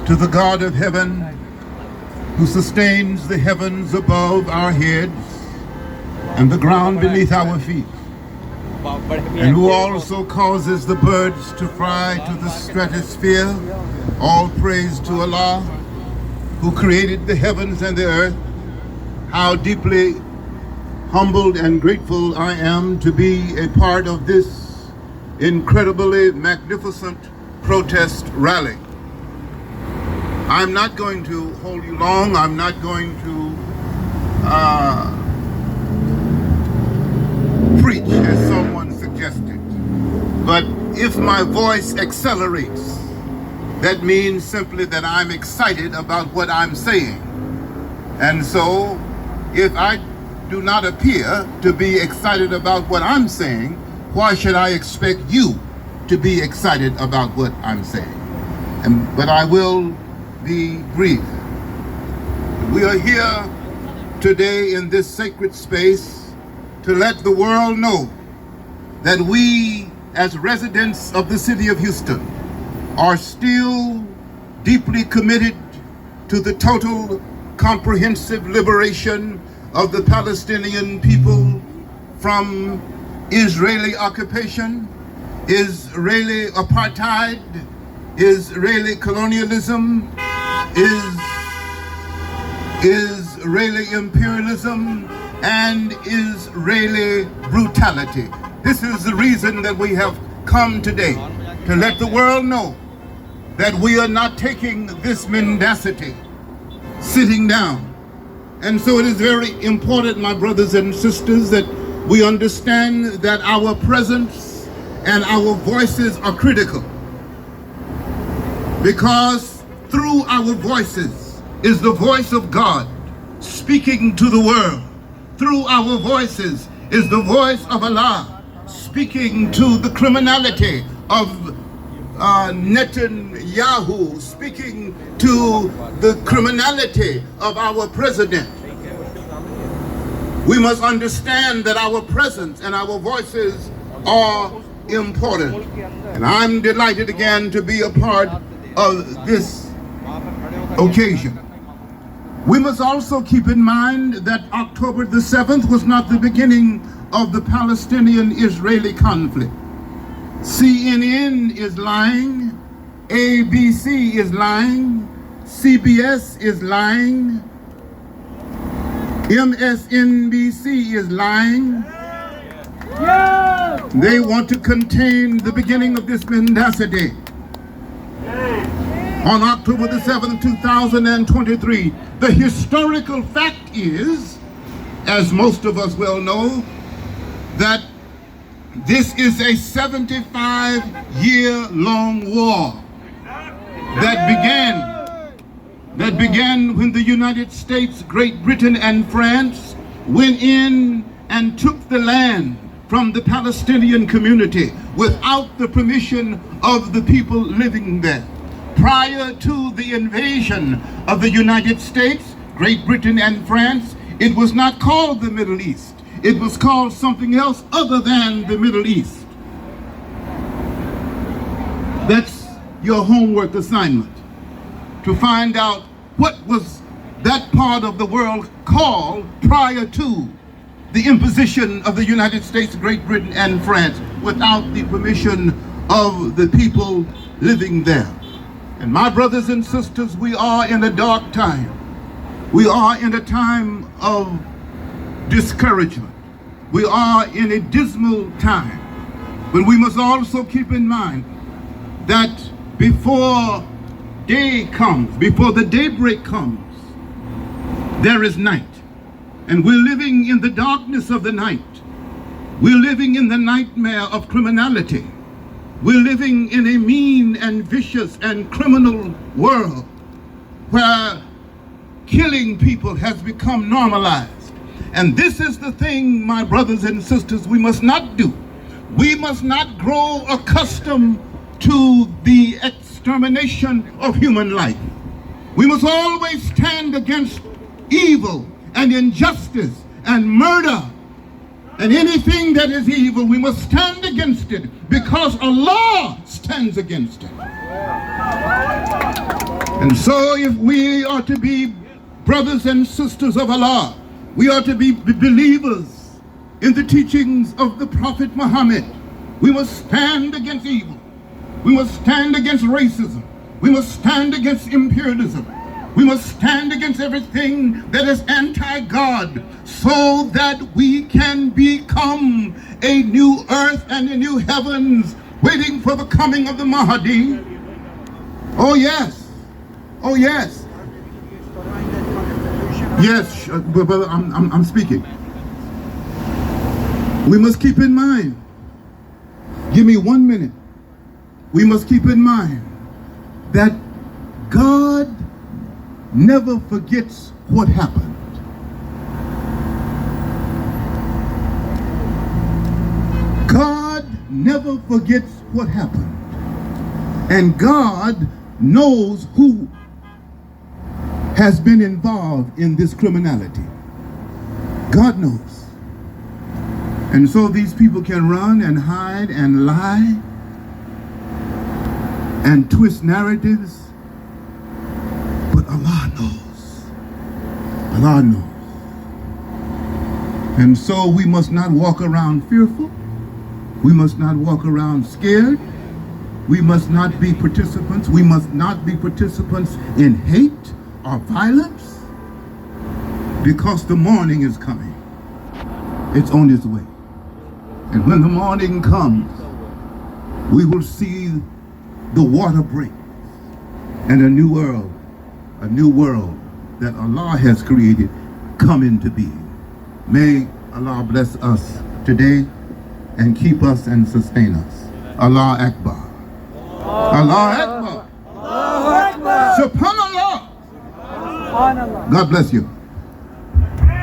to the God of heaven, who sustains the heavens above our heads and the ground beneath our feet, and who also causes the birds to fly to the stratosphere. All praise to Allah, who created the heavens and the earth. How deeply humbled and grateful I am to be a part of this incredibly magnificent protest rally. I'm not going to hold you long. I'm not going to preach, as someone suggested. But if my voice accelerates, that means simply that I'm excited about what I'm saying. And so, if I do not appear to be excited about what I'm saying, why should I expect you to be excited about what I'm saying? But I will be brief. We are here today in this sacred space to let the world know that we, as residents of the city of Houston, are still deeply committed to the total comprehensive liberation of the Palestinian people from Israeli occupation, Israeli apartheid, Israeli colonialism, Israeli imperialism, and Israeli brutality. This is the reason that we have come today, to let the world know that we are not taking this mendacity sitting down. And so it is very important, my brothers and sisters, that we understand that our presence and our voices are critical, because through our voices is the voice of God speaking to the world. Through our voices is the voice of Allah speaking to the criminality of Netanyahu, speaking to the criminality of our president. We must understand that our presence and our voices are important. And I'm delighted again to be a part of this occasion. We must also keep in mind that October the 7th was not the beginning of the Palestinian-Israeli conflict. CNN is lying, ABC is lying, CBS is lying, MSNBC is lying. They want to contain the beginning of this mendacity. On October the 7th, 2023, the historical fact is, as most of us well know, that this is a 75-year-long war that began when the United States, Great Britain, and France went in and took the land from the Palestinian community without the permission of the people living there. Prior to the invasion of the United States, Great Britain, and France, it was not called the Middle East. It was called something else other than the Middle East. That's your homework assignment, to find out what was that part of the world called prior to the imposition of the United States, Great Britain, and France without the permission of the people living there. And my brothers and sisters, we are in a dark time. We are in a time of discouragement. We are in a dismal time. But we must also keep in mind that before day comes, before the daybreak comes, there is night. And we're living in the darkness of the night. We're living in the nightmare of criminality. We're living in a mean and vicious and criminal world where killing people has become normalized. And this is the thing, my brothers and sisters, we must not do. We must not grow accustomed to the extermination of human life. We must always stand against evil and injustice and murder and anything that is evil. We must stand against it because Allah stands against it. And so if we are to be brothers and sisters of Allah, we are to be believers in the teachings of the Prophet Muhammad. We must stand against evil. We must stand against racism. We must stand against imperialism. We must stand against everything that is anti-God, so that we can become a new earth and a new heavens, waiting for the coming of the Mahdi. Oh yes. Oh yes. Yes, brother, I'm speaking. We must keep in mind. Give me 1 minute. We must keep in mind that God never forgets what happened. God never forgets what happened. And God knows who has been involved in this criminality. God knows. And so these people can run and hide and lie and twist narratives, but Allah knows. Allah knows. And so we must not walk around fearful. We must not walk around scared. We must not be participants. We must not be participants in hate or violence, because the morning is coming. It's on its way. And when the morning comes, we will see the water break and a new world that Allah has created come into being. May Allah bless us today and keep us and sustain us. Allah Akbar. Allah Akbar. Allahu Akbar. Subhanallah. Subhanallah. God bless you.